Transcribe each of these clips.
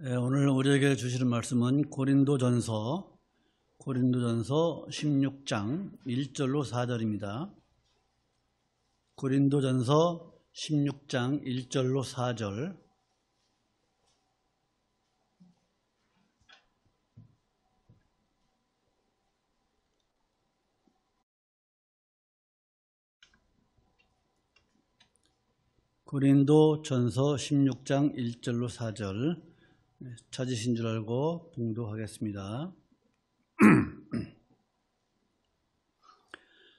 오늘 우리에게 주시는 말씀은 고린도전서 16장 1절로 4절입니다. 고린도전서 16장 1절로 4절. 고린도전서 16장 1절로 4절. 찾으신 줄 알고 봉독하겠습니다.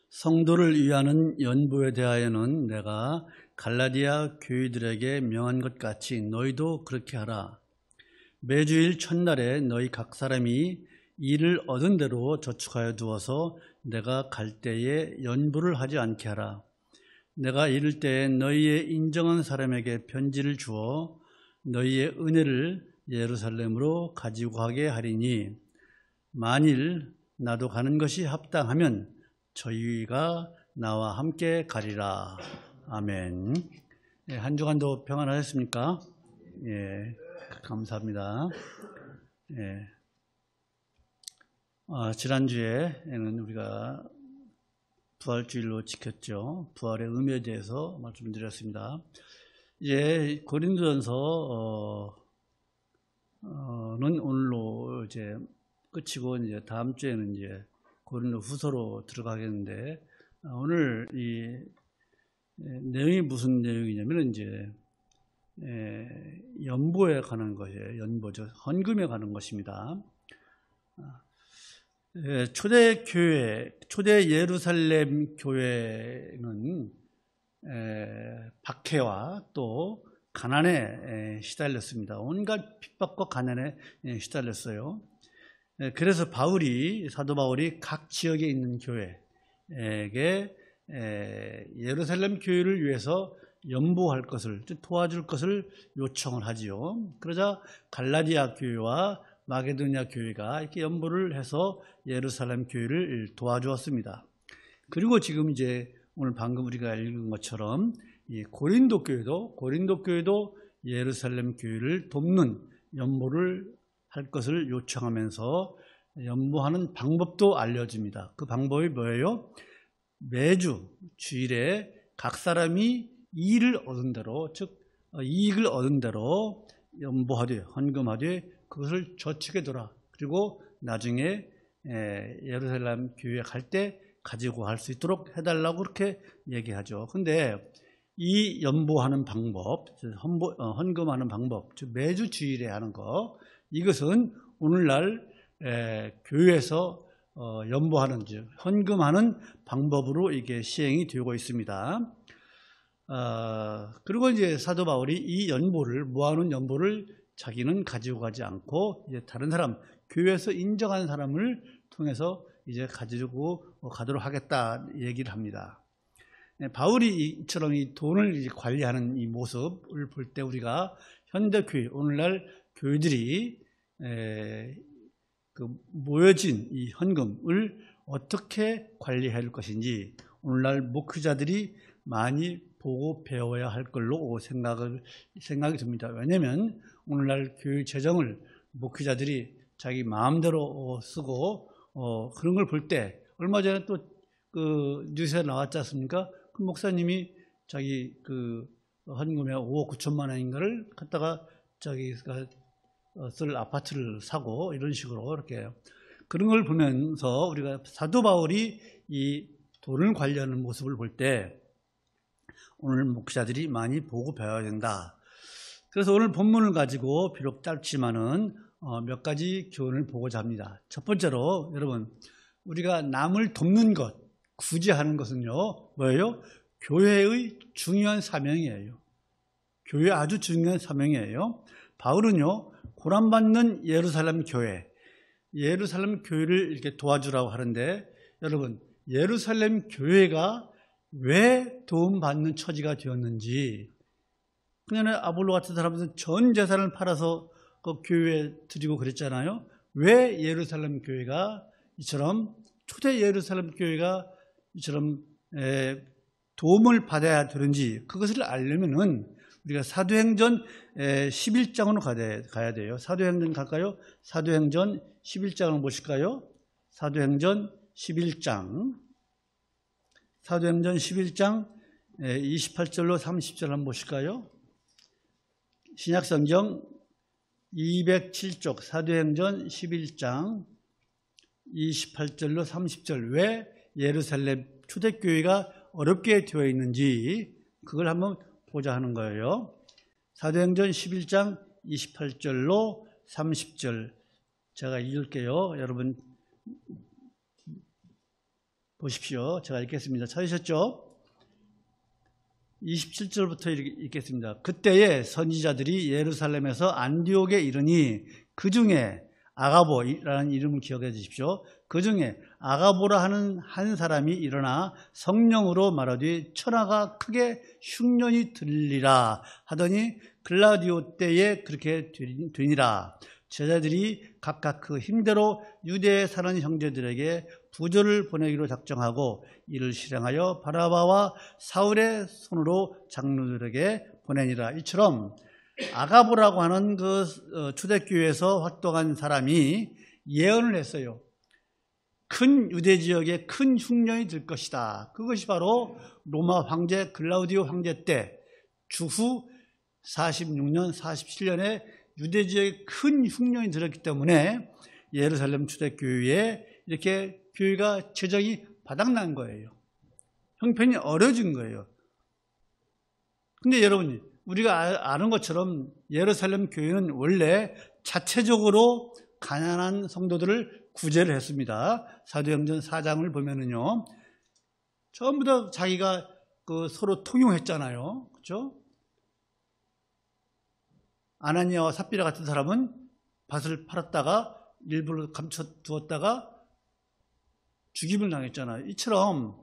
성도를 위하는 연보에 대하여는 내가 갈라디아 교회들에게 명한 것 같이 너희도 그렇게 하라. 매주일 첫날에 너희 각 사람이 일을 얻은 대로 저축하여 두어서 내가 갈 때에 연보를 하지 않게 하라. 내가 이를 때에 너희의 인정한 사람에게 편지를 주어 너희의 은혜를 예루살렘으로 가지고 가게 하리니 만일 나도 가는 것이 합당하면 저희가 나와 함께 가리라. 아멘. 한 주간도 평안하셨습니까? 예, 감사합니다. 예. 지난주에는 우리가 부활주일로 지켰죠. 부활의 의미에 대해서 말씀드렸습니다. 이제 고린도전서 는 오늘로 이제 끝이고 이제 다음 주에는 이제 고린도 후서로 들어가겠는데, 오늘 이 내용이 무슨 내용이냐면 이제 연보에 관한 것이에요. 연보죠. 헌금에 관한 것입니다. 초대 교회, 초대 예루살렘 교회는 박해와 또 가난에 시달렸습니다. 온갖 핍박과 가난에 시달렸어요. 그래서 사도 바울이 각 지역에 있는 교회에게 예루살렘 교회를 위해서 연보할 것을, 도와줄 것을 요청을 하지요. 그러자 갈라디아 교회와 마게도니아 교회가 이렇게 연보를 해서 예루살렘 교회를 도와주었습니다. 그리고 지금 이제 오늘 방금 우리가 읽은 것처럼 이 고린도 교회도 예루살렘 교회를 돕는 연보를 할 것을 요청하면서 연보하는 방법도 알려줍니다. 그 방법이 뭐예요? 매주 주일에 각 사람이 이익을 얻은 대로 연보하되 헌금하되 그것을 저축해 둬라. 그리고 나중에 예루살렘 교회에 갈 때 가지고 갈 수 있도록 해달라고 그렇게 얘기하죠. 근데 이 연보하는 방법, 헌금하는 방법, 즉 매주 주일에 하는 것, 이것은 오늘날 교회에서 연보하는, 즉 헌금하는 방법으로 이게 시행이 되고 있습니다. 그리고 이제 사도 바울이 이 연보를, 모아놓은 연보를 자기는 가지고 가지 않고 이제 다른 사람, 교회에서 인정한 사람을 통해서 이제 가지고 가도록 하겠다 얘기를 합니다. 바울이 이처럼 이 돈을 관리하는 이 모습을 볼 때 우리가 현대교회, 오늘날 교회들이 모여진 이 헌금을 어떻게 관리해야 할 것인지 오늘날 목회자들이 많이 보고 배워야 할 걸로 생각이 듭니다. 왜냐하면 오늘날 교회 재정을 목회자들이 자기 마음대로 쓰고 그런 걸 볼 때, 얼마 전에 또 그 뉴스에 나왔지 않습니까? 그 목사님이 자기 그 헌금에 5억 9천만 원인가를 갖다가 자기가 쓸 아파트를 사고 이런 식으로 이렇게 그런 걸 보면서 우리가 사도 바울이 이 돈을 관리하는 모습을 볼 때 오늘 목사들이 많이 보고 배워야 된다. 그래서 오늘 본문을 가지고 비록 짧지만은 몇 가지 교훈을 보고자 합니다. 첫 번째로 여러분, 우리가 남을 돕는 것, 굳이 하는 것은요, 뭐예요? 교회의 중요한 사명이에요. 교회 아주 중요한 사명이에요. 바울은요, 고난받는 예루살렘 교회를 이렇게 도와주라고 하는데, 여러분, 예루살렘 교회가 왜 도움받는 처지가 되었는지, 그녀는 아볼로 같은 사람들은 전 재산을 팔아서 그 교회에 드리고 그랬잖아요. 왜 예루살렘 교회가 이처럼, 초대 예루살렘 교회가 이처럼 도움을 받아야 되는지, 그것을 알려면은 우리가 사도행전 11장으로 가야 돼요. 사도행전 갈까요? 사도행전 11장을 보실까요? 사도행전 11장. 사도행전 11장 28절로 30절 한번 보실까요? 신약성경 207쪽 사도행전 11장 28절로 30절 왜 예루살렘 초대교회가 어렵게 되어 있는지 그걸 한번 보자 하는 거예요. 사도행전 11장 28절로 30절 제가 읽을게요. 여러분 보십시오. 제가 읽겠습니다. 찾으셨죠? 27절부터 읽겠습니다. 그때에 선지자들이 예루살렘에서 안디옥에 이르니 그 중에 아가보라는 이름을 기억해 주십시오. 그 중에 아가보라 하는 한 사람이 일어나 성령으로 말하되 천하가 크게 흉년이 들리라 하더니 글라디오 때에 그렇게 되니라. 제자들이 각각 그 힘대로 유대에 사는 형제들에게 부조를 보내기로 작정하고 이를 실행하여 바나바와 사울의 손으로 장로들에게 보내니라. 이처럼 아가보라고 하는 그 초대교회에서 활동한 사람이 예언을 했어요. 큰 유대 지역에 큰 흉년이 들 것이다. 그것이 바로 로마 황제 글라우디오 황제 때 주후 46년, 47년에 유대 지역에 큰 흉년이 들었기 때문에 예루살렘 초대교회에 이렇게 교회가 재정이 바닥난 거예요. 형편이 어려진 거예요. 근데 여러분, 우리가 아는 것처럼 예루살렘 교회는 원래 자체적으로 가난한 성도들을 구제를 했습니다. 사도행전 4장을 보면은요, 전부 다 자기가 서로 통용했잖아요. 그렇죠? 아나니아와 삽비라 같은 사람은 밭을 팔았다가 일부러 감춰두었다가 죽임을 당했잖아요. 이처럼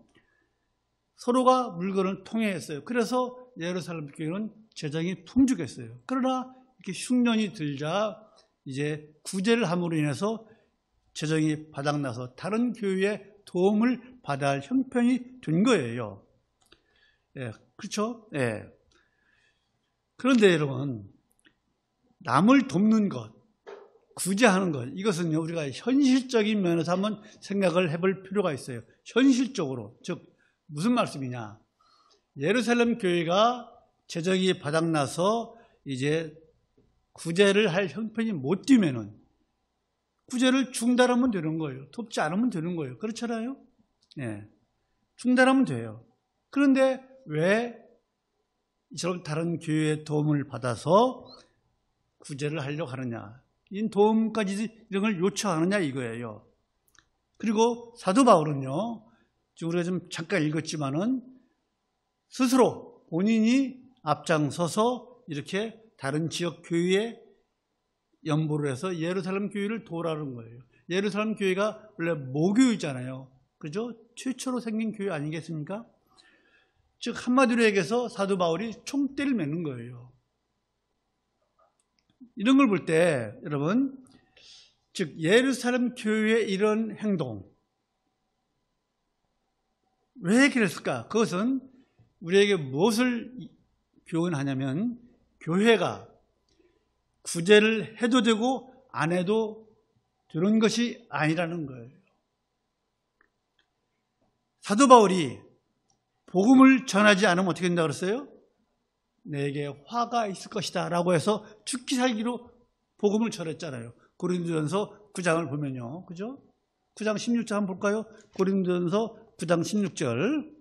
서로가 물건을 통해했어요. 그래서 예루살렘 교회는 재정이 풍족했어요. 그러나 이렇게 흉년이 들자 이제 구제를 함으로 인해서 재정이 바닥나서 다른 교회의 도움을 받아야 할 형편이 된 거예요. 예, 그렇죠? 예. 그런데 여러분, 남을 돕는 것, 구제하는 것, 이것은요, 우리가 현실적인 면에서 한번 생각을 해볼 필요가 있어요. 현실적으로. 즉, 무슨 말씀이냐. 예루살렘 교회가 재정이 바닥나서 이제 구제를 할 형편이 못 뛰면은 구제를 중단하면 되는 거예요. 돕지 않으면 되는 거예요. 그렇잖아요? 예. 중단하면 돼요. 그런데 왜 이처럼 다른 교회의 도움을 받아서 구제를 하려고 하느냐. 이 도움까지 이런 걸 요청하느냐 이거예요. 그리고 사도 바울은요, 지금 우리가 좀 잠깐 읽었지만은 스스로 본인이 앞장서서 이렇게 다른 지역 교회에 연보를 해서 예루살렘 교회를 도우라는 거예요. 예루살렘 교회가 원래 모교이잖아요. 그죠? 최초로 생긴 교회 아니겠습니까? 즉 한마디로 얘기해서 사도 바울이 총대를 매는 거예요. 이런 걸 볼 때 여러분, 즉 예루살렘 교회의 이런 행동 왜 그랬을까? 그것은 우리에게 무엇을 교훈하냐면 교회가 구제를 해도 되고 안 해도 되는 것이 아니라는 거예요. 사도 바울이 복음을 전하지 않으면 어떻게 된다고 그랬어요? 내게 화가 있을 것이다 라고 해서 죽기 살기로 복음을 전했잖아요. 고린도전서 9장을 보면요. 그죠? 9장 16절 한번 볼까요? 고린도전서 9장 16절.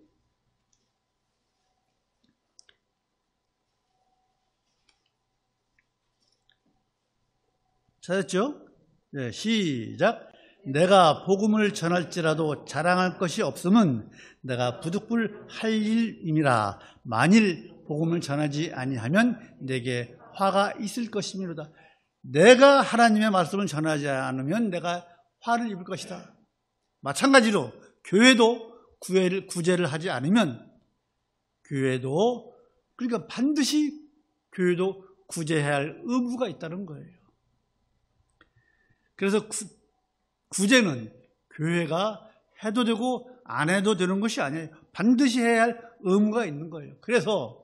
찾았죠? 네, 시작. 내가 복음을 전할지라도 자랑할 것이 없음은 내가 부득불 할 일임이라. 만일 복음을 전하지 아니하면 내게 화가 있을 것이미로다. 내가 하나님의 말씀을 전하지 않으면 내가 화를 입을 것이다. 마찬가지로 교회도 구제를 하지 않으면 교회도, 그러니까 반드시 교회도 구제해야 할 의무가 있다는 거예요. 그래서 구제는 교회가 해도 되고 안 해도 되는 것이 아니에요. 반드시 해야 할 의무가 있는 거예요. 그래서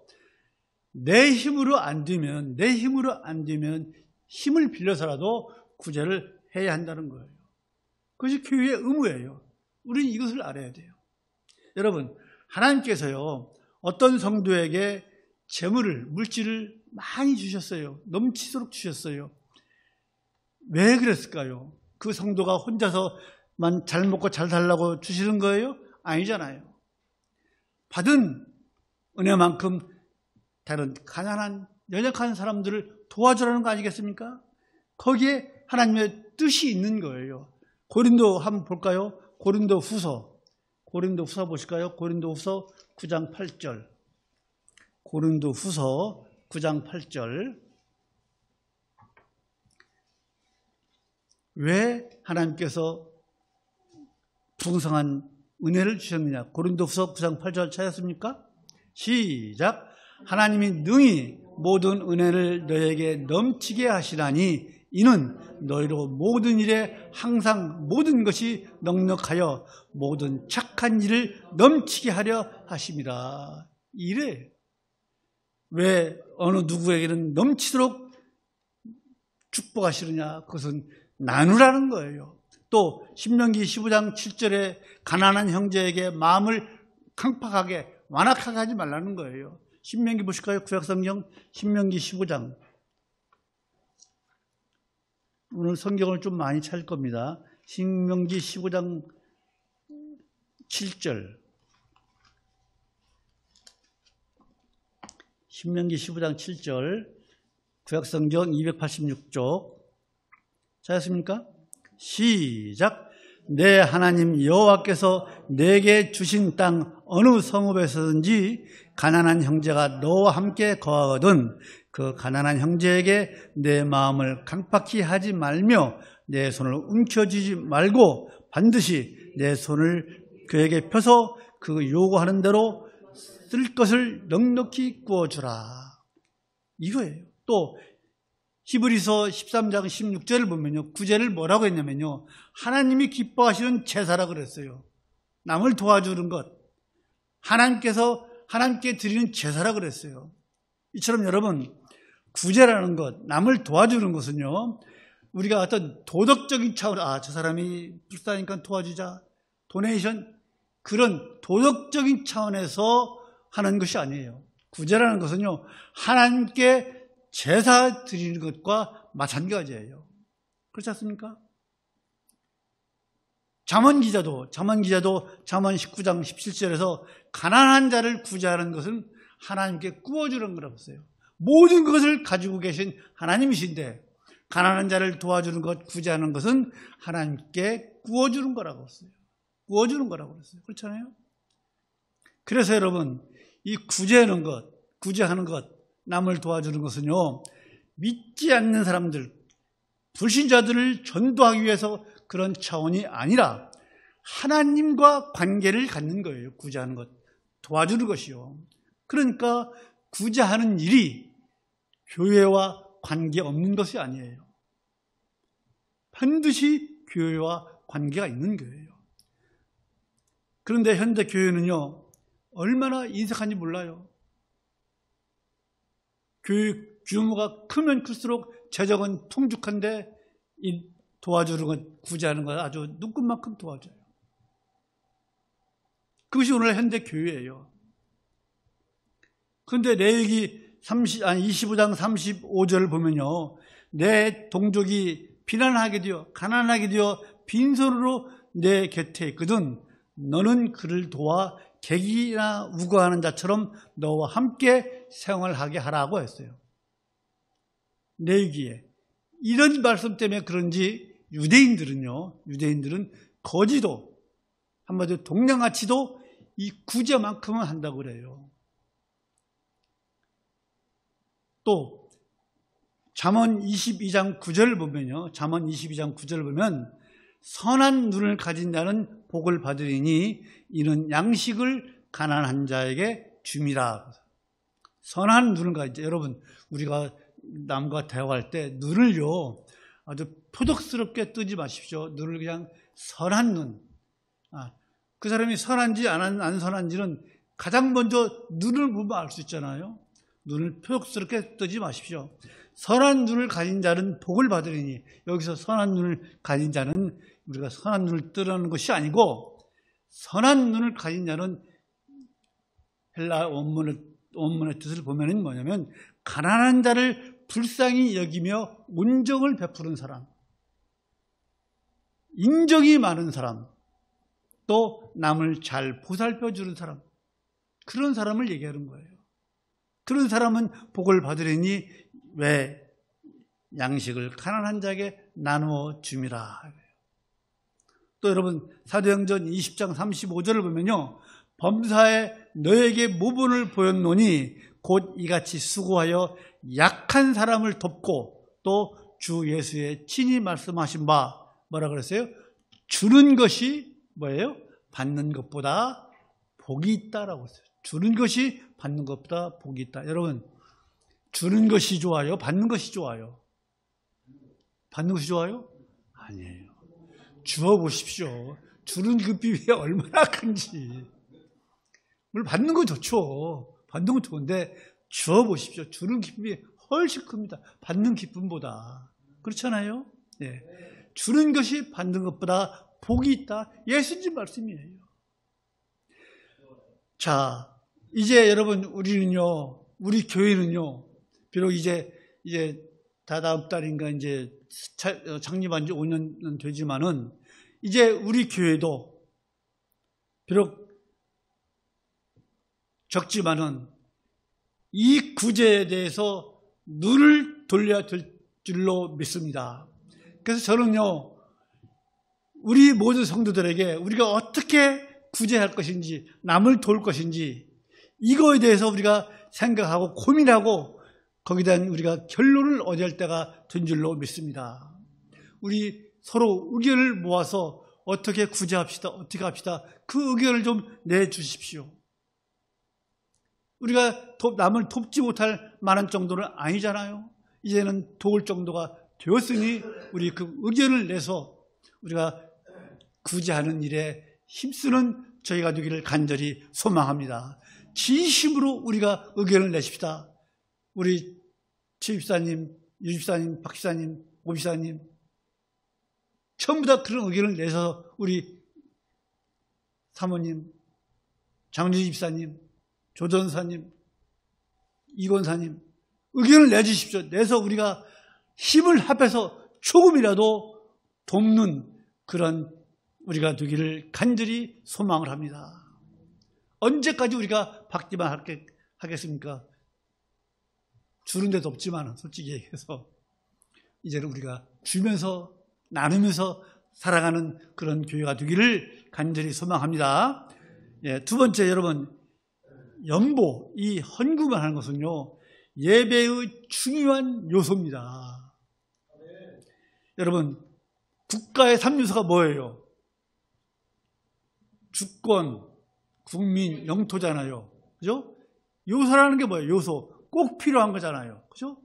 내 힘으로 안 되면 힘을 빌려서라도 구제를 해야 한다는 거예요. 그것이 교회의 의무예요. 우리는 이것을 알아야 돼요. 여러분, 하나님께서요, 어떤 성도에게 재물을, 물질을 많이 주셨어요. 넘치도록 주셨어요. 왜 그랬을까요? 그 성도가 혼자서만 잘 먹고 잘 살라고 주시는 거예요? 아니잖아요. 받은 은혜만큼 다른 가난한, 연약한 사람들을 도와주라는 거 아니겠습니까? 거기에 하나님의 뜻이 있는 거예요. 고린도 한번 볼까요? 고린도 후서 보실까요? 고린도 후서 9장 8절. 고린도 후서 9장 8절. 왜 하나님께서 풍성한 은혜를 주셨느냐? 고린도 후서 9장 8절 찾았습니까? 시작. 하나님이 능히 모든 은혜를 너에게 넘치게 하시나니 이는 너희로 모든 일에 항상 모든 것이 넉넉하여 모든 착한 일을 넘치게 하려 하심이라. 이래. 왜 어느 누구에게는 넘치도록 축복하시느냐? 그것은 나누라는 거예요. 또 신명기 15장 7절에 가난한 형제에게 마음을 강팍하게 완악하게 하지 말라는 거예요. 신명기 보실까요? 구약성경 신명기 15장. 오늘 성경을 좀 많이 찾을 겁니다. 신명기 15장 7절. 신명기 15장 7절. 구약성경 286쪽. 찾았습니까? 시작. 내 하나님 여호와께서 내게 주신 땅 어느 성읍에서든지 가난한 형제가 너와 함께 거하거든 그 가난한 형제에게 내 마음을 강팍히 하지 말며 내 손을 움켜쥐지 말고 반드시 내 손을 그에게 펴서 그 요구하는 대로 쓸 것을 넉넉히 구워주라. 이거예요. 또 히브리서 13장 16절을 보면요, 구제를 뭐라고 했냐면요, 하나님이 기뻐하시는 제사라 그랬어요. 남을 도와주는 것, 하나님께 드리는 제사라 그랬어요. 이처럼 여러분, 구제라는 것, 남을 도와주는 것은요, 우리가 어떤 도덕적인 차원, 저 사람이 불쌍하니까 도와주자, 도네이션, 그런 도덕적인 차원에서 하는 것이 아니에요. 구제라는 것은요, 하나님께 제사 드리는 것과 마찬가지예요. 그렇지 않습니까? 잠언 기자도 잠언 19장 17절에서 가난한 자를 구제하는 것은 하나님께 구워주는 거라고 했어요. 모든 것을 가지고 계신 하나님이신데 가난한 자를 도와주는 것, 구제하는 것은 하나님께 구워주는 거라고 했어요. 구워주는 거라고 했어요. 그렇잖아요? 그래서 여러분, 이 구제하는 것, 남을 도와주는 것은요, 믿지 않는 사람들, 불신자들을 전도하기 위해서 그런 차원이 아니라 하나님과 관계를 갖는 거예요. 구제하는 것, 도와주는 것이요. 그러니까 구제하는 일이 교회와 관계없는 것이 아니에요. 반드시 교회와 관계가 있는 거예요. 그런데 현대 교회는요, 얼마나 인색한지 몰라요. 교육 규모가 크면 클수록 재정은 풍족한데 이 도와주는 것, 구제하는 것 아주 눈끝만큼 도와줘요. 그것이 오늘 현대 교회예요. 그런데 레위기 25장 35절을 보면요, 내 동족이 가난하게 되어 빈손으로 내 곁에 있거든 너는 그를 도와 객이나 우거하는 자처럼 너와 함께 생활하게 하라고 했어요. 레위기에. 이런 말씀 때문에 그런지 유대인들은 거지도, 한마디로 동양아치도 이 구제만큼은 한다고 그래요. 또 잠언 22장 9절을 보면요, 잠언 22장 9절을 보면 선한 눈을 가진 자는 복을 받으리니 이는 양식을 가난한 자에게 줌이라. 선한 눈을 가진 자. 여러분, 우리가 남과 대화할 때 눈을요, 아주 표독스럽게 뜨지 마십시오. 눈을 그냥 선한 눈. 그 사람이 선한지 안 선한지는 가장 먼저 눈을 보면 알 수 있잖아요. 눈을 표적스럽게 뜨지 마십시오. 선한 눈을 가진 자는 복을 받으리니, 여기서 선한 눈을 가진 자는 우리가 선한 눈을 뜨라는 것이 아니고, 선한 눈을 가진 자는 헬라 원문의 뜻을 보면은 뭐냐면, 가난한 자를 불쌍히 여기며 온정을 베푸는 사람, 인정이 많은 사람, 또 남을 잘 보살펴 주는 사람, 그런 사람을 얘기하는 거예요. 그런 사람은 복을 받으리니 왜 양식을 가난한 자에게 나누어 줌이라. 또 여러분 사도행전 20장 35절을 보면요, 범사에 너에게 모본을 보였노니 곧 이같이 수고하여 약한 사람을 돕고 또 주 예수의 친히 말씀하신 바 뭐라 그랬어요? 주는 것이 뭐예요? 받는 것보다 복이 있다라고 했어요. 주는 것이 받는 것보다 복이 있다. 여러분, 주는 것이 좋아요? 받는 것이 좋아요? 받는 것이 좋아요? 아니에요. 주어 보십시오. 주는 그 비밀이 얼마나 큰지. 물론 받는 건 좋죠. 받는 건 좋은데 주어 보십시오. 주는 기쁨이 훨씬 큽니다. 받는 기쁨보다. 그렇잖아요? 예. 주는 것이 받는 것보다 복이 있다. 예수님 말씀이에요. 자, 이제 여러분 우리는요, 우리 교회는요, 비록 이제 다다음 달인가 이제 창립한 지 5년은 되지만은 이제 우리 교회도 비록 적지만은 이 구제에 대해서 눈을 돌려야 될 줄로 믿습니다. 그래서 저는요, 우리 모든 성도들에게 우리가 어떻게 구제할 것인지, 남을 도울 것인지, 이거에 대해서 우리가 생각하고 고민하고 거기에 대한 우리가 결론을 얻어야 할 때가 된 줄로 믿습니다. 우리 서로 의견을 모아서 어떻게 구제합시다, 어떻게 합시다, 그 의견을 좀 내주십시오. 우리가 남을 돕지 못할 만한 정도는 아니잖아요. 이제는 도울 정도가 되었으니 우리 그 의견을 내서 우리가 구제하는 일에 힘쓰는 저희가 되기를 간절히 소망합니다. 진심으로 우리가 의견을 내십시다. 우리 최 집사님, 유 집사님, 박 집사님, 오 집사님 전부 다 그런 의견을 내서 우리 사모님, 장주 집사님, 조전사님, 이권사님 의견을 내주십시오. 내서 우리가 힘을 합해서 조금이라도 돕는 그런 우리가 되기를 간절히 소망을 합니다. 언제까지 우리가 받기만 하겠습니까? 주는 데도 없지만 솔직히 얘기해서 이제는 우리가 주면서 나누면서 살아가는 그런 교회가 되기를 간절히 소망합니다. 예, 두 번째, 여러분, 연보, 이 헌금을 하는 것은요, 예배의 중요한 요소입니다. 여러분, 국가의 3요소가 뭐예요? 주권, 국민, 영토잖아요. 그죠? 요소라는 게 뭐예요? 요소. 꼭 필요한 거잖아요. 그죠?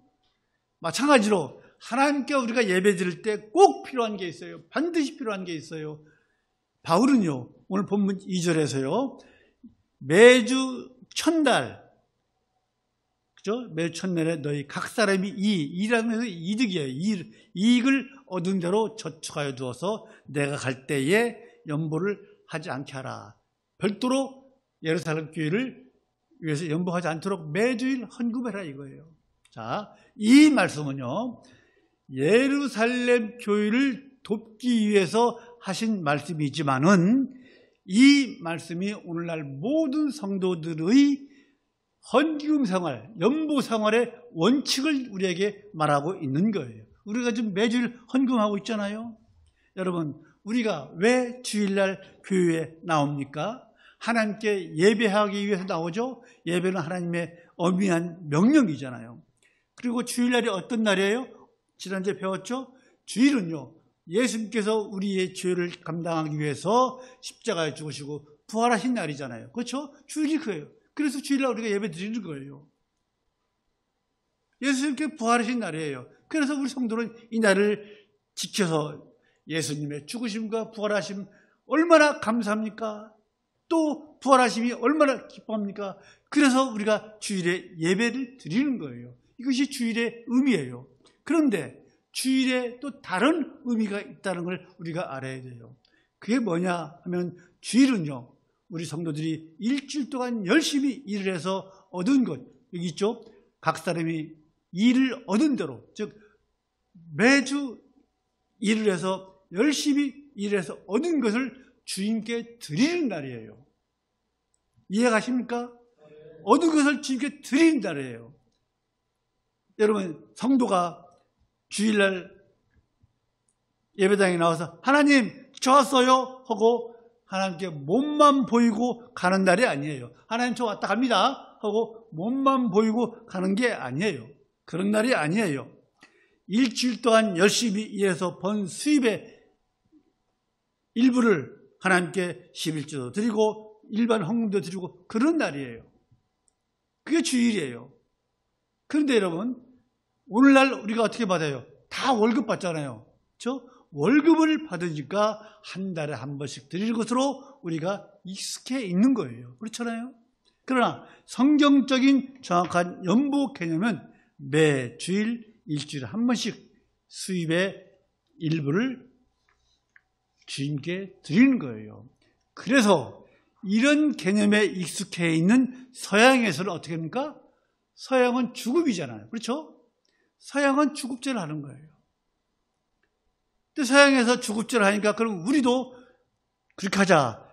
마찬가지로 하나님께 우리가 예배 드릴 때 꼭 필요한 게 있어요. 반드시 필요한 게 있어요. 바울은요, 오늘 본문 2절에서요, 매주 천달, 그죠? 매주 천달에 너희 각 사람이 이라는 것은 이득이에요. 이익을 얻은 대로 저축하여 두어서 내가 갈 때에 연보를 하지 않게 하라. 별도로 예루살렘 교회를 위해서 연보하지 않도록 매주일 헌금해라 이거예요. 자, 이 말씀은요, 예루살렘 교회를 돕기 위해서 하신 말씀이지만은 이 말씀이 오늘날 모든 성도들의 헌금 생활, 연보 생활의 원칙을 우리에게 말하고 있는 거예요. 우리가 지금 매주일 헌금하고 있잖아요. 여러분, 우리가 왜 주일날 교회에 나옵니까? 하나님께 예배하기 위해서 나오죠. 예배는 하나님의 엄밀한 명령이잖아요. 그리고 주일날이 어떤 날이에요? 지난주에 배웠죠? 주일은요, 예수님께서 우리의 죄를 감당하기 위해서 십자가에 죽으시고 부활하신 날이잖아요. 그렇죠? 주일이 그예요. 그래서 주일날 우리가 예배 드리는 거예요. 예수님께 부활하신 날이에요. 그래서 우리 성도는 이 날을 지켜서 예수님의 죽으심과 부활하심 얼마나 감사합니까? 또 부활하심이 얼마나 기뻐합니까? 그래서 우리가 주일에 예배를 드리는 거예요. 이것이 주일의 의미예요. 그런데 주일에 또 다른 의미가 있다는 걸 우리가 알아야 돼요. 그게 뭐냐 하면 주일은요, 우리 성도들이 일주일 동안 열심히 일을 해서 얻은 것, 여기 있죠? 각 사람이 일을 얻은 대로, 즉 매주 일을 해서 열심히 일해서 얻은 것을 주님께 드리는 날이에요. 이해가십니까? 얻은 것을 주님께 드리는 날이에요. 여러분, 성도가 주일날 예배당에 나와서 하나님 저 왔어요 하고 하나님께 몸만 보이고 가는 날이 아니에요. 하나님 저 왔다 갑니다 하고 몸만 보이고 가는 게 아니에요. 그런 날이 아니에요. 일주일 동안 열심히 일해서 번 수입의 일부를 하나님께 11조도 드리고 일반 헌금도 드리고 그런 날이에요. 그게 주일이에요. 그런데 여러분, 오늘날 우리가 어떻게 받아요? 다 월급 받잖아요. 그렇죠? 월급을 받으니까 한 달에 한 번씩 드리는 것으로 우리가 익숙해 있는 거예요. 그렇잖아요? 그러나 성경적인 정확한 연보 개념은 매 주일, 일주일에 한 번씩 수입의 일부를 주님께 드리는 거예요. 그래서 이런 개념에 익숙해 있는 서양에서는 어떻게 합니까? 서양은 주급이잖아요. 그렇죠? 서양은 주급제를 하는 거예요. 근데 서양에서 주급제를 하니까 그럼 우리도 그렇게 하자.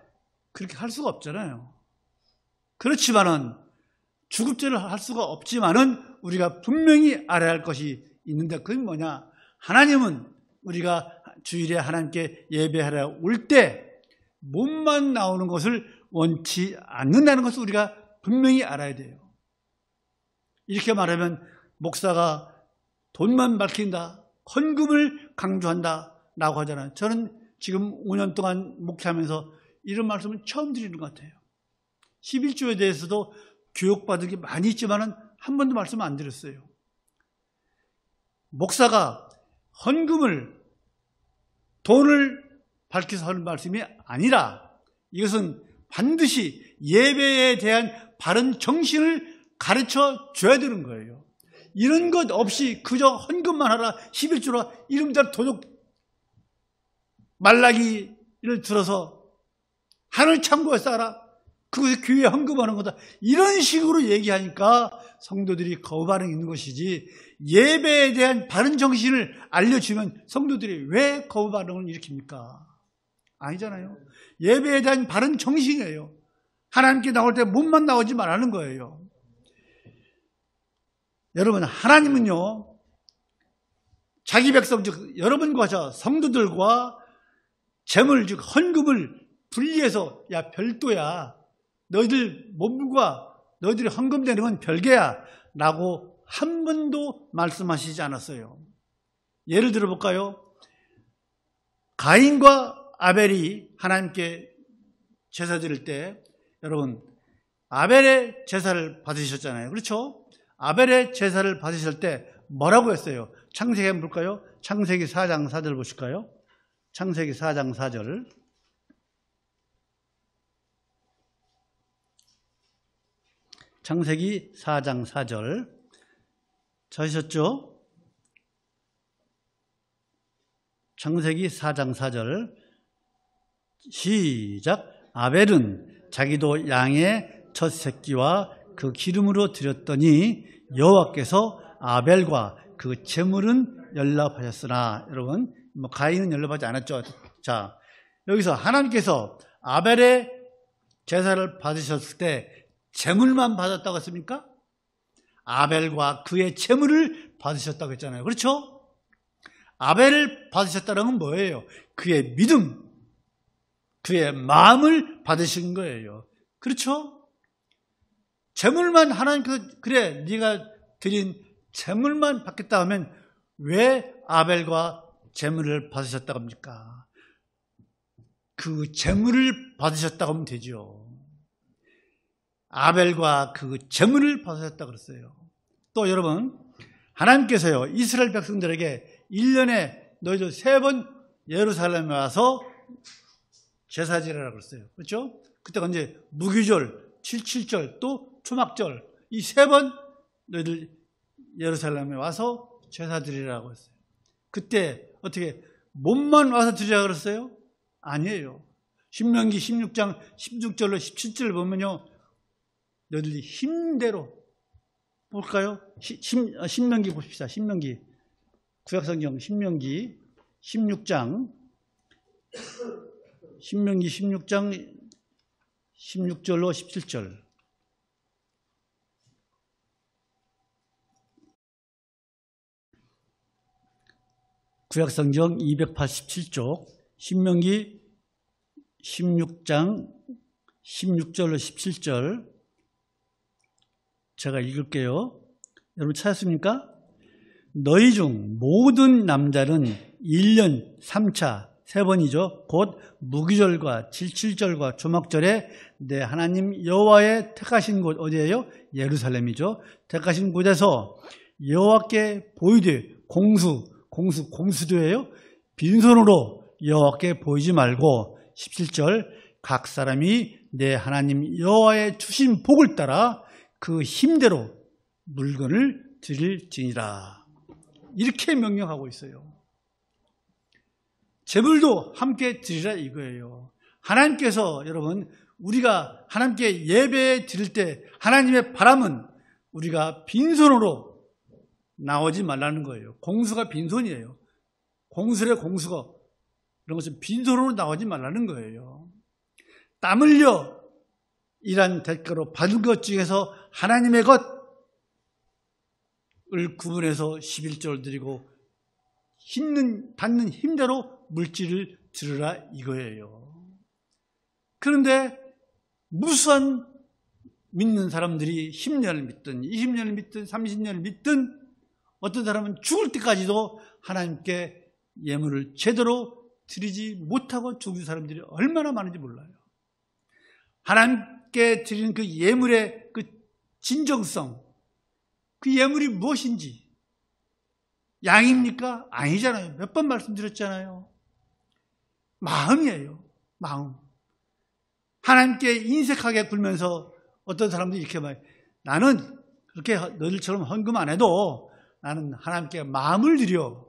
그렇게 할 수가 없잖아요. 그렇지만은 주급제를 할 수가 없지만은 우리가 분명히 알아야 할 것이 있는데 그게 뭐냐? 하나님은 우리가 주일에 하나님께 예배하러 올 때 몸만 나오는 것을 원치 않는다는 것을 우리가 분명히 알아야 돼요. 이렇게 말하면 목사가 돈만 밝힌다, 헌금을 강조한다 라고 하잖아요. 저는 지금 5년 동안 목회하면서 이런 말씀을 처음 드리는 것 같아요. 11조에 대해서도 교육받은 게 많이 있지만은 한 번도 말씀 안 드렸어요. 목사가 헌금을, 돈을 밝혀서 하는 말씀이 아니라 이것은 반드시 예배에 대한 바른 정신을 가르쳐 줘야 되는 거예요. 이런 것 없이 그저 헌금만 하라, 11조라, 이름대로 도둑 말라기를 들어서 하늘 창고에 쌓아라, 그것이 교회에 헌금하는 거다, 이런 식으로 얘기하니까 성도들이 거부 반응이 있는 것이지, 예배에 대한 바른 정신을 알려주면 성도들이 왜 거부 반응을 일으킵니까? 아니잖아요. 예배에 대한 바른 정신이에요. 하나님께 나올 때 몸만 나오지 말라는 거예요. 여러분, 하나님은요, 자기 백성, 즉 여러분과 저 성도들과 재물, 즉 헌금을 분리해서 야 별도야, 너희들 몸과 너희들이 헌금되는 건 별개야 라고 한 번도 말씀하시지 않았어요. 예를 들어볼까요? 가인과 아벨이 하나님께 제사 드릴 때, 여러분, 아벨의 제사를 받으셨잖아요. 그렇죠? 아벨의 제사를 받으실 때 뭐라고 했어요? 창세기 한번 볼까요? 창세기 4장 4절 보실까요? 창세기 4장 4절. 창세기 4장 4절. 찾으셨죠? 창세기 4장 4절. 시작. 아벨은 자기도 양의 첫 새끼와 그 기름으로 드렸더니 여호와께서 아벨과 그 제물은 연락하셨으나, 여러분, 가인은 연락하지 않았죠. 자, 여기서 하나님께서 아벨의 제사를 받으셨을 때 제물만 받았다고 했습니까? 아벨과 그의 제물을 받으셨다고 했잖아요. 그렇죠? 아벨을 받으셨다는 건 뭐예요? 그의 믿음, 그의 마음을 받으신 거예요. 그렇죠? 제물만 하나님께서, 그래 네가 드린 제물만 받겠다 하면 왜 아벨과 제물을 받으셨다고 합니까? 그 제물을 받으셨다고 하면 되죠. 아벨과 그 제물을 받으셨다고 그랬어요. 또 여러분, 하나님께서요, 이스라엘 백성들에게 1년에 너희들 3번 예루살렘에 와서 제사 지내라고 그랬어요. 그렇죠? 그때가 이제 무교절, 77절, 또 초막절 이 3번 너희들 예루살렘에 와서 제사 드리라고 했어요. 그때 어떻게 몸만 와서 드리라 그랬어요? 아니에요. 신명기 16장 16절로 17절 보면요, 너희들이 힘대로 볼까요? 신명기 봅시다. 신명기 구약성경 신명기 16장 16절로 17절. 구약성경 287쪽 신명기 16장 16절로 17절 제가 읽을게요. 여러분 찾았습니까? 너희 중 모든 남자는 1년 3차 3번이죠. 곧 무기절과 질칠절과 조막절에 내 하나님 여호와의 택하신 곳 어디예요? 예루살렘이죠. 택하신 곳에서 여호와께 보이되 공수도예요. 빈손으로 여호와께 보이지 말고 17절 각 사람이 내 하나님 여호와의 주신 복을 따라 그 힘대로 물건을 드릴지니라. 이렇게 명령하고 있어요. 제물도 함께 드리라 이거예요. 하나님께서 여러분 우리가 하나님께 예배 드릴 때 하나님의 바람은 우리가 빈손으로 나오지 말라는 거예요. 공수가 빈손이에요. 공수래 공수가 이런 것은 빈손으로 나오지 말라는 거예요. 땀 흘려 일한 대가로 받은 것 중에서 하나님의 것을 구분해서 11조를 드리고 받는 힘대로 물질을 들으라 이거예요. 그런데 무수한 믿는 사람들이 10년을 믿든 20년을 믿든 30년을 믿든 어떤 사람은 죽을 때까지도 하나님께 예물을 제대로 드리지 못하고 죽은 사람들이 얼마나 많은지 몰라요. 하나님께 드리는 그 예물의 그 진정성, 그 예물이 무엇인지, 양입니까? 아니잖아요. 몇 번 말씀드렸잖아요. 마음이에요. 마음. 하나님께 인색하게 굴면서 어떤 사람들이 이렇게 말해요. 나는 그렇게 너희들처럼 헌금 안 해도 나는 하나님께 마음을 드려.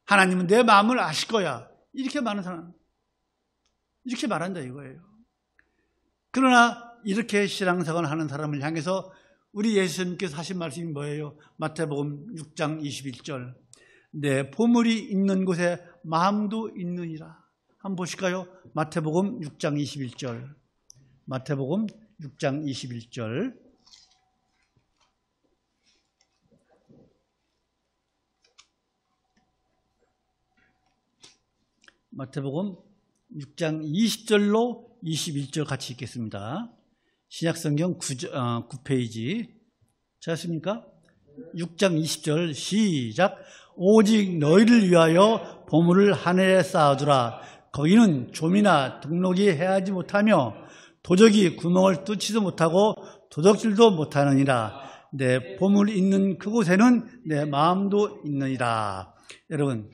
하나님은 내 마음을 아실 거야. 이렇게 많은 사람, 이렇게 말한다 이거예요. 그러나 이렇게 신앙생활을 하는 사람을 향해서 우리 예수님께서 하신 말씀이 뭐예요? 마태복음 6장 21절. 내 보물이 있는 곳에 마음도 있느니라. 한번 보실까요? 마태복음 6장 21절. 마태복음 6장 21절. 마태복음 6장 20절로 21절 같이 읽겠습니다. 신약성경 9페이지. 찾았습니까? 6장 20절 시작. 오직 너희를 위하여 보물을 하늘에 쌓아두라. 거기는 좀이나 등록이 해하지 못하며 도적이 구멍을 뚫지도 못하고 도둑질도 못하느니라. 내 보물이 있는 그곳에는 내 마음도 있느니라. 여러분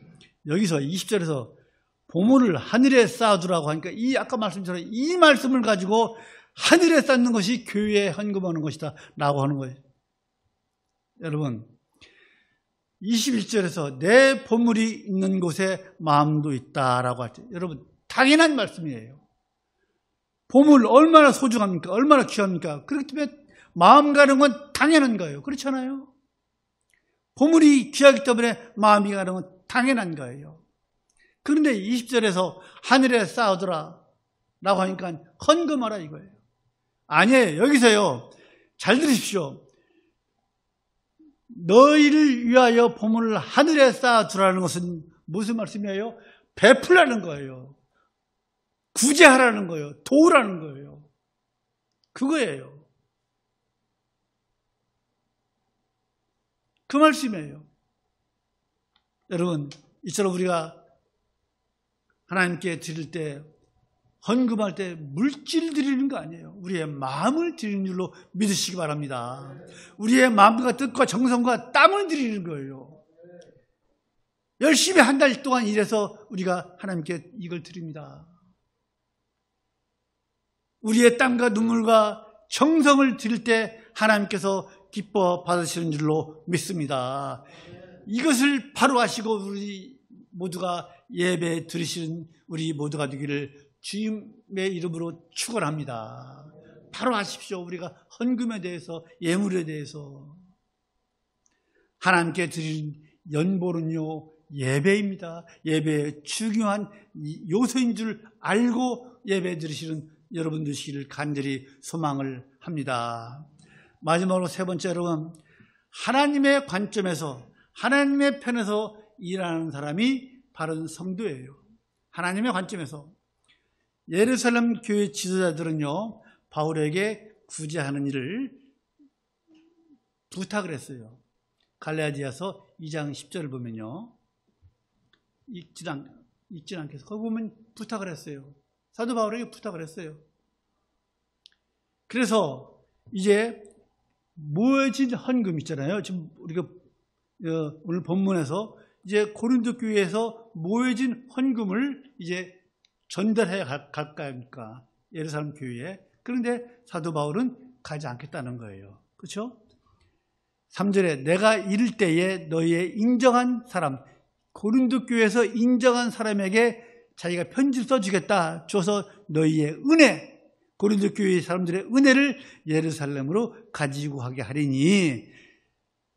여기서 20절에서 보물을 하늘에 쌓아두라고 하니까 이 아까 말씀처럼 이 말씀을 가지고 하늘에 쌓는 것이 교회에 헌금하는 것이다 라고 하는 거예요. 여러분 21절에서 내 보물이 있는 곳에 마음도 있다라고 하죠. 여러분 당연한 말씀이에요. 보물 얼마나 소중합니까? 얼마나 귀합니까? 그렇기 때문에 마음 가는 건 당연한 거예요. 그렇잖아요. 보물이 귀하기 때문에 마음이 가는 건 당연한 거예요. 그런데 20절에서 하늘에 쌓아두라 라고 하니까 헌금하라 이거예요. 아니에요. 여기서요. 잘 들으십시오. 너희를 위하여 보물을 하늘에 쌓아두라는 것은 무슨 말씀이에요? 베풀라는 거예요. 구제하라는 거예요. 도우라는 거예요. 그거예요. 그 말씀이에요. 여러분, 이처럼 우리가 하나님께 드릴 때, 헌금할 때 물질 드리는 거 아니에요. 우리의 마음을 드리는 줄로 믿으시기 바랍니다. 우리의 마음과 뜻과 정성과 땀을 드리는 거예요. 열심히 한 달 동안 일해서 우리가 하나님께 이걸 드립니다. 우리의 땀과 눈물과 정성을 드릴 때 하나님께서 기뻐 받으시는 줄로 믿습니다. 이것을 바로 아시고 우리 모두가 예배 드리시는 우리 모두가 되기를 주님의 이름으로 축원합니다. 바로 아십시오. 우리가 헌금에 대해서, 예물에 대해서. 하나님께 드리는 연보는요, 예배입니다. 예배의 중요한 요소인 줄 알고 예배 드리시는 여러분 되시기를 간절히 소망을 합니다. 마지막으로 세 번째로는 하나님의 관점에서, 하나님의 편에서 일하는 사람이 바른 성도예요. 하나님의 관점에서. 예루살렘 교회 지도자들은요, 바울에게 구제하는 일을 부탁을 했어요. 갈라디아서 2장 10절을 보면요, 읽진 않겠어. 거기 보면 부탁을 했어요. 사도 바울에게 부탁을 했어요. 그래서 이제 모여진 헌금 있잖아요. 지금 우리가 오늘 본문에서 이제 고린도 교회에서 모여진 헌금을 이제 전달해 갈까 합니까? 예루살렘 교회에. 그런데 사도 바울은 가지 않겠다는 거예요. 그렇죠? 3절에 내가 이를 때에 너희의 인정한 사람, 고린도 교회에서 인정한 사람에게 자기가 편지를 써주겠다. 줘서 너희의 은혜, 고린도 교회 사람들의 은혜를 예루살렘으로 가지고 가게 하리니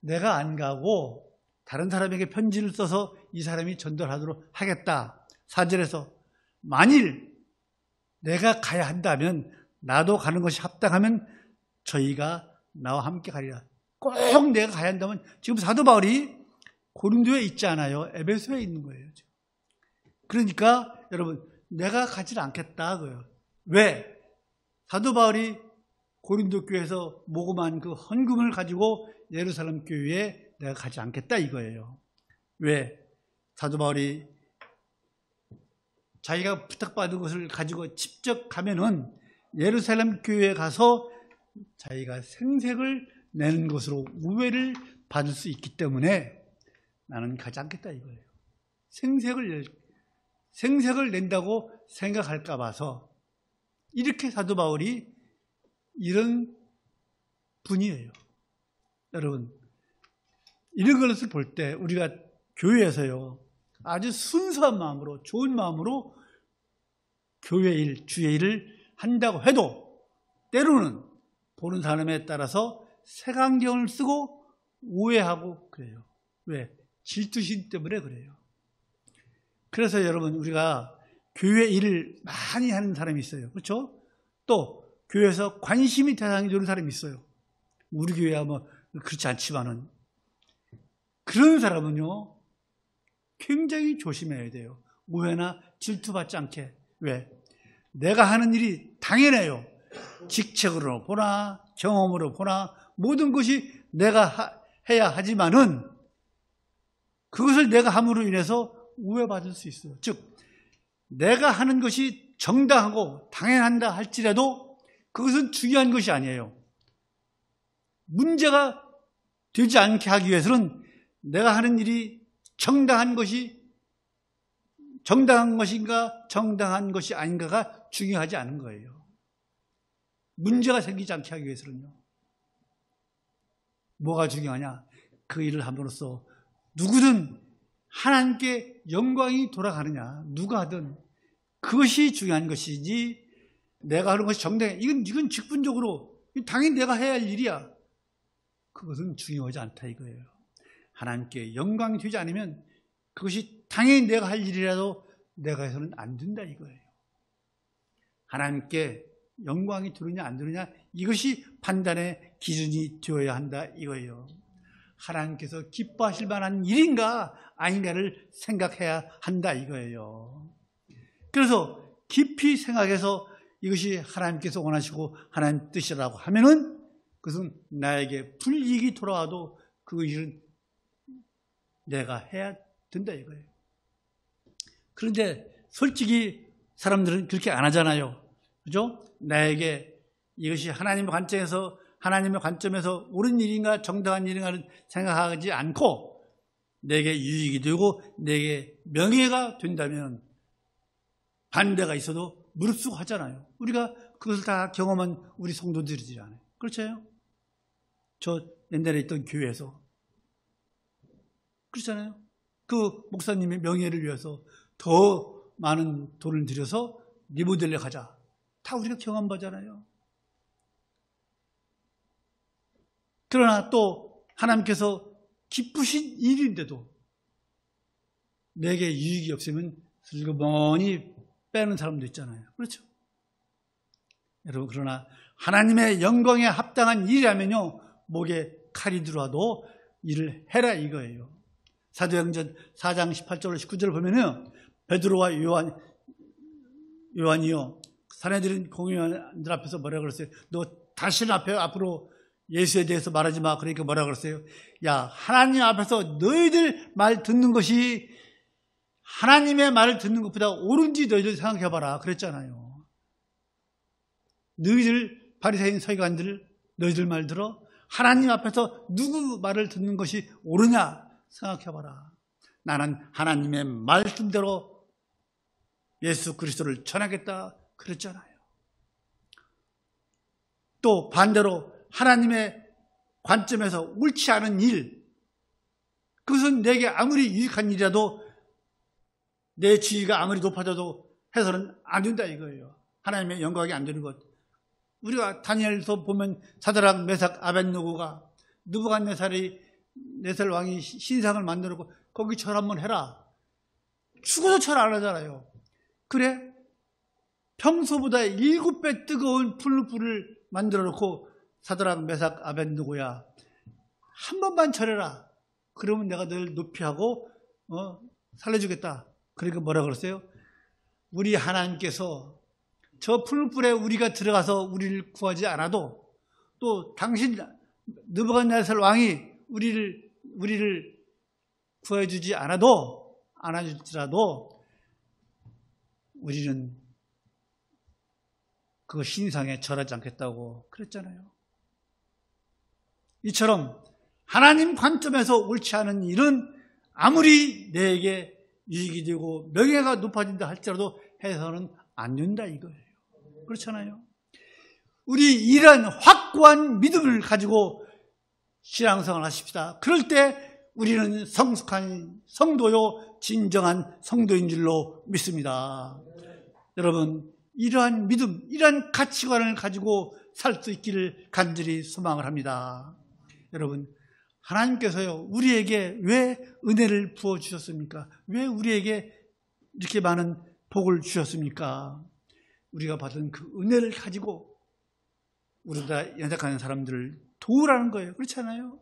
내가 안 가고 다른 사람에게 편지를 써서 이 사람이 전달하도록 하겠다. 4절에서 만일 내가 가야 한다면, 나도 가는 것이 합당하면 저희가 나와 함께 가리라. 꼭 내가 가야 한다면, 지금 사도 바울이 고린도에 있지 않아요. 에베소에 있는 거예요. 그러니까 여러분, 내가 가지 않겠다 그거예요. 왜? 사도 바울이 고린도 교회에서 모금한 그 헌금을 가지고 예루살렘 교회에 내가 가지 않겠다 이거예요. 왜? 사도 바울이 자기가 부탁받은 것을 가지고 직접 가면은 예루살렘 교회에 가서 자기가 생색을 내는 것으로 우회를 받을 수 있기 때문에 나는 가지 않겠다 이거예요. 생색을 낸다고 생각할까 봐서. 이렇게 사도 바울이 이런 분이에요. 여러분, 이런 것을 볼 때 우리가 교회에서요, 아주 순수한 마음으로, 좋은 마음으로 교회 일, 주의 일을 한다고 해도 때로는 보는 사람에 따라서 색안경을 쓰고 오해하고 그래요. 왜? 질투심 때문에 그래요. 그래서 여러분, 우리가 교회 일을 많이 하는 사람이 있어요. 그렇죠? 또 교회에서 관심이 대상이 되는 사람이 있어요. 우리 교회야 뭐 그렇지 않지만은, 그런 사람은요 굉장히 조심해야 돼요. 오해나 질투받지 않게. 왜? 내가 하는 일이 당연해요. 직책으로 보나 경험으로 보나 모든 것이 내가 해야 하지만은 그것을 내가 함으로 인해서 오해받을 수 있어요. 즉 내가 하는 것이 정당하고 당연한다 할지라도 그것은 중요한 것이 아니에요. 문제가 되지 않게 하기 위해서는 내가 하는 일이 정당한 것인가 정당한 것이 아닌가가 중요하지 않은 거예요. 문제가 생기지 않게 하기 위해서는요. 뭐가 중요하냐? 그 일을 함으로써 누구든 하나님께 영광이 돌아가느냐, 누가 하든 그것이 중요한 것이지, 내가 하는 것이 정당해, 이건 직분적으로 당연히 내가 해야 할 일이야, 그것은 중요하지 않다 이거예요. 하나님께 영광이 되지 않으면 그것이 당연히 내가 할 일이라도 내가 해서는 안 된다 이거예요. 하나님께 영광이 들으냐 안 들으냐, 이것이 판단의 기준이 되어야 한다 이거예요. 하나님께서 기뻐하실 만한 일인가 아닌가를 생각해야 한다 이거예요. 그래서 깊이 생각해서 이것이 하나님께서 원하시고 하나님 뜻이라고 하면은 그것은 나에게 불이익이 돌아와도 그 일은 내가 해야 된다 이거예요. 그런데 솔직히 사람들은 그렇게 안 하잖아요. 그죠? 나에게 이것이 하나님의 관점에서 옳은 일인가 정당한 일인가를 생각하지 않고 내게 유익이 되고 내게 명예가 된다면 반대가 있어도 무릅쓰고 하잖아요. 우리가 그것을 다 경험한 우리 성도들이잖아요. 그렇죠? 저 옛날에 있던 교회에서. 그렇잖아요. 그 목사님의 명예를 위해서 더 많은 돈을 들여서 리모델링 하자. 다 우리가 경험 바잖아요. 그러나 또 하나님께서 기쁘신 일인데도 내게 유익이 없으면 슬그머니 빼는 사람도 있잖아요. 그렇죠? 여러분, 그러나 하나님의 영광에 합당한 일이라면요, 목에 칼이 들어와도 일을 해라 이거예요. 사도행전 4장 18절 19절을 보면은 베드로와 요한이요, 사내들인 공회원들 앞에서 뭐라 그랬어요? 너 다시는 앞으로 예수에 대해서 말하지 마. 그러니까 뭐라 그랬어요? 야, 하나님 앞에서 너희들 말 듣는 것이 하나님의 말을 듣는 것보다 옳은지 너희들 생각해봐라. 그랬잖아요. 너희들 바리새인 서기관들 너희들 말 들어? 하나님 앞에서 누구 말을 듣는 것이 옳으냐 생각해봐라. 나는 하나님의 말씀대로 예수 그리스도를 전하겠다 그랬잖아요. 또 반대로 하나님의 관점에서 옳지 않은 일, 그것은 내게 아무리 유익한 일이라도 내 지위가 아무리 높아져도 해서는 안 된다 이거예요. 하나님의 영광이 안 되는 것. 우리가 다니엘서 보면 사드락, 메삭, 아벳느고가 느부갓네살 왕이 신상을 만들었고 거기 절 한번 해라. 죽어도 절 안 하잖아요. 그래? 평소보다 7배 뜨거운 풀불을 만들어 놓고 사드락, 메삭, 아벳느고야 한 번만 절해라. 그러면 내가 널 높이하고 살려주겠다. 그러니까 뭐라 그랬어요? 우리 하나님께서 저 풀불에 우리가 들어가서 우리를 구하지 않아도 또 당신 느부갓네살 왕이 우리를 구해주지 않아줄지라도 우리는 그 신상에 절하지 않겠다고 그랬잖아요. 이처럼 하나님 관점에서 옳지 않은 일은 아무리 내게 유익이 되고 명예가 높아진다 할지라도 해서는 안 된다 이거예요. 그렇잖아요. 우리 이런 확고한 믿음을 가지고 신앙생활을 하십시다. 그럴 때 우리는 성숙한 성도요, 진정한 성도인 줄로 믿습니다. 여러분, 이러한 믿음, 이러한 가치관을 가지고 살 수 있기를 간절히 소망을 합니다. 여러분, 하나님께서요, 우리에게 왜 은혜를 부어주셨습니까? 왜 우리에게 이렇게 많은 복을 주셨습니까? 우리가 받은 그 은혜를 가지고 우리보다 연약한 사람들을 도우라는 거예요. 그렇잖아요?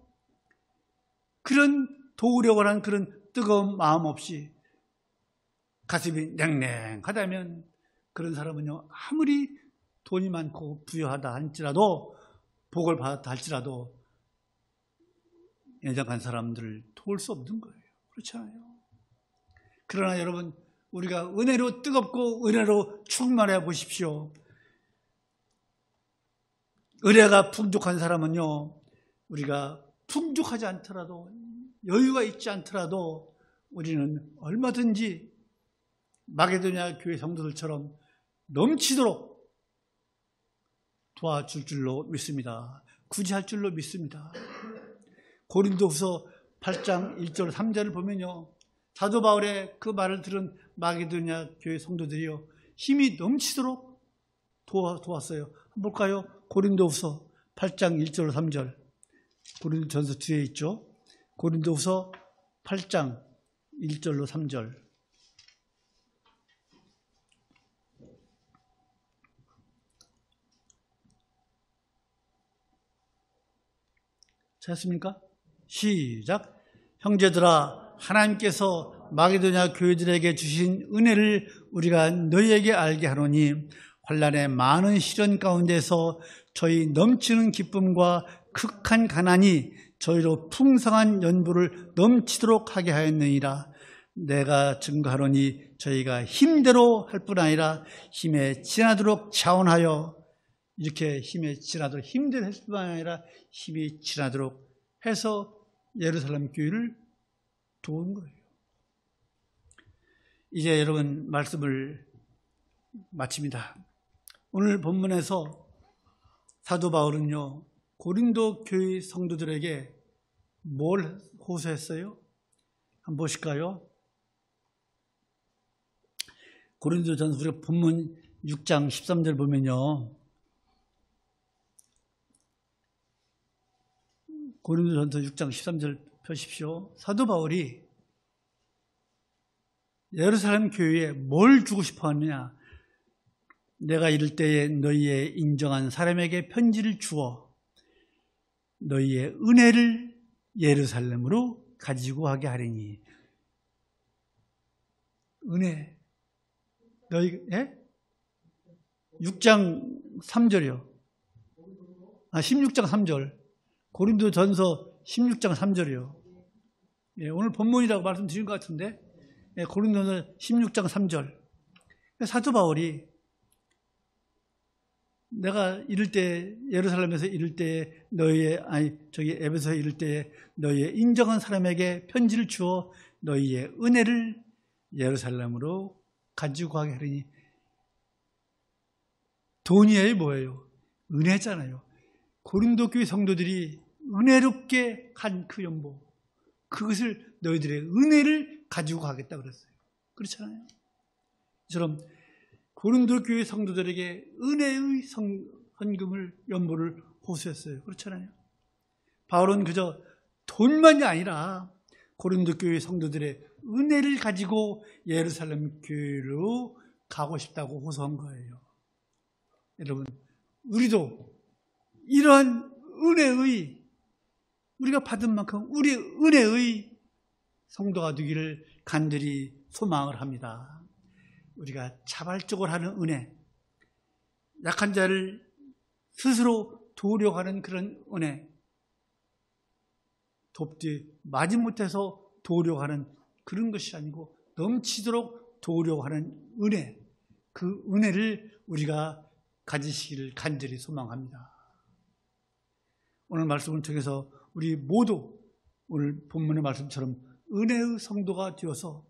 그런 도우려고 하는 그런 뜨거운 마음 없이 가슴이 냉랭하다면 그런 사람은요, 아무리 돈이 많고 부유하다 할지라도 복을 받았다 할지라도 연약한 사람들을 도울 수 없는 거예요. 그렇잖아요? 그러나 여러분, 우리가 은혜로 뜨겁고 은혜로 충만해 보십시오. 은혜가 풍족한 사람은요, 우리가 풍족하지 않더라도 여유가 있지 않더라도 우리는 얼마든지 마게도냐 교회 성도들처럼 넘치도록 도와줄 줄로 믿습니다. 구제할 줄로 믿습니다. 고린도후서 8장 1절 3절을 보면요, 사도 바울의 그 말을 들은 마게도냐 교회 성도들이요, 힘이 넘치도록 도왔어요. 한번 볼까요? 고린도후서 8장 1절 3절. 고린도전서 뒤에 있죠. 고린도후서 8장 1절로 3절. 찾았습니까? 시작. 형제들아, 하나님께서 마게도냐 교회들에게 주신 은혜를 우리가 너희에게 알게 하노니 환난의 많은 시련 가운데서 저희 넘치는 기쁨과 극한 가난이 저희로 풍성한 연부를 넘치도록 하게 하였느니라. 내가 증거하노니 저희가 힘대로 할 뿐 아니라 힘에 지나도록 자원하여, 이렇게 힘에 지나도록, 힘대로 할 뿐 아니라 힘이 지나도록 해서 예루살렘 교회를 도운 거예요. 이제 여러분, 말씀을 마칩니다. 오늘 본문에서 사도 바울은요, 고린도 교회 성도들에게 뭘 호소했어요? 한번 보실까요? 고린도전서 우리가 본문 6장 13절 보면요, 고린도전서 6장 13절 펴십시오. 사도 바울이 예루살렘 교회에 뭘 주고 싶어 하느냐? 내가 이를 때에 너희의 인정한 사람에게 편지를 주어 너희의 은혜를 예루살렘으로 가지고 가게 하리니. 은혜. 너희, 예? 6장 3절이요. 16장 3절. 고린도전서 16장 3절이요. 예, 오늘 본문이라고 말씀드린 것 같은데, 예, 고린도전서 16장 3절. 사도 바울이 내가 이를 때, 예루살렘에서 이를 때 에베소에 이를 때 너희의 인정한 사람에게 편지를 주어 너희의 은혜를 예루살렘으로 가지고 가게 하리니. 돈이에요, 뭐예요? 은혜잖아요. 고린도 교회 성도들이 은혜롭게 한 그 연보, 그것을 너희들의 은혜를 가지고 가겠다 그랬어요. 그렇잖아요. 이처럼 고린도 교회 성도들에게 은혜의 헌금을, 연보를 호소했어요. 그렇잖아요. 바울은 그저 돈만이 아니라 고린도 교회 성도들의 은혜를 가지고 예루살렘 교회로 가고 싶다고 호소한 거예요. 여러분, 우리도 이러한 은혜의, 우리가 받은 만큼 우리의 은혜의 성도가 되기를 간절히 소망을 합니다. 우리가 자발적으로 하는 은혜, 약한 자를 스스로 도우려고 하는 그런 은혜, 돕지 마지못해서 도우려고 하는 그런 것이 아니고 넘치도록 도우려고 하는 은혜, 그 은혜를 우리가 가지시기를 간절히 소망합니다. 오늘 말씀을 통해서 우리 모두 오늘 본문의 말씀처럼 은혜의 성도가 되어서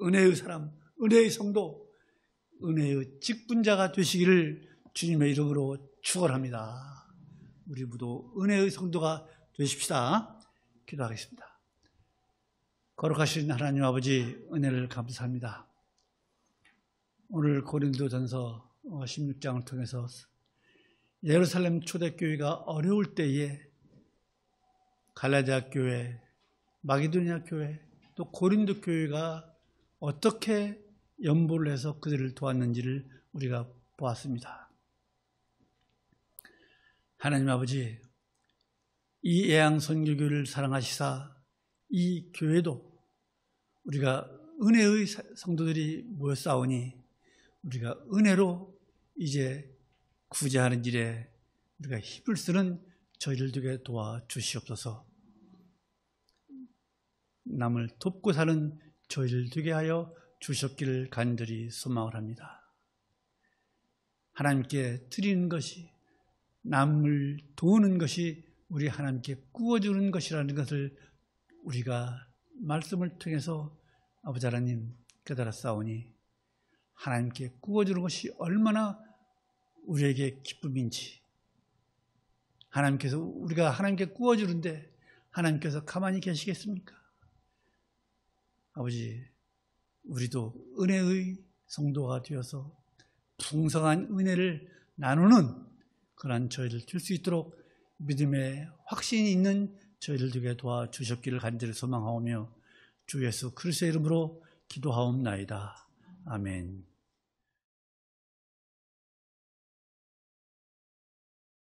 은혜의 사람, 은혜의 성도, 은혜의 직분자가 되시기를 주님의 이름으로 축원합니다. 우리 모두 은혜의 성도가 되십시다. 기도하겠습니다. 거룩하신 하나님 아버지, 은혜를 감사합니다. 오늘 고린도전서 16장을 통해서 예루살렘 초대교회가 어려울 때에 갈라디아 교회, 마게도니아 교회, 또 고린도 교회가 어떻게 연보를 해서 그들을 도왔는지를 우리가 보았습니다. 하나님 아버지, 이 애양선교교를 사랑하시사 이 교회도 우리가 은혜의 성도들이 모여 싸우니 우리가 은혜로 이제 구제하는 일에 우리가 힘을 쓰는 저희를 되게 도와주시옵소서. 남을 돕고 사는 저희를 되게 하여 주셨기를 간절히 소망을 합니다. 하나님께 드리는 것이, 남을 도우는 것이 우리 하나님께 구워주는 것이라는 것을 우리가 말씀을 통해서 아버지 하나님 깨달았사오니 하나님께 구워주는 것이 얼마나 우리에게 기쁨인지, 하나님께서 우리가 하나님께 구워주는데 하나님께서 가만히 계시겠습니까? 아버지, 우리도 은혜의 성도가 되어서 풍성한 은혜를 나누는 그러한 저희를 줄 수 있도록 믿음의 확신이 있는 저희를 되게 도와주셨기를 간절히 소망하오며 주 예수 그리스도의 이름으로 기도하옵나이다. 아멘.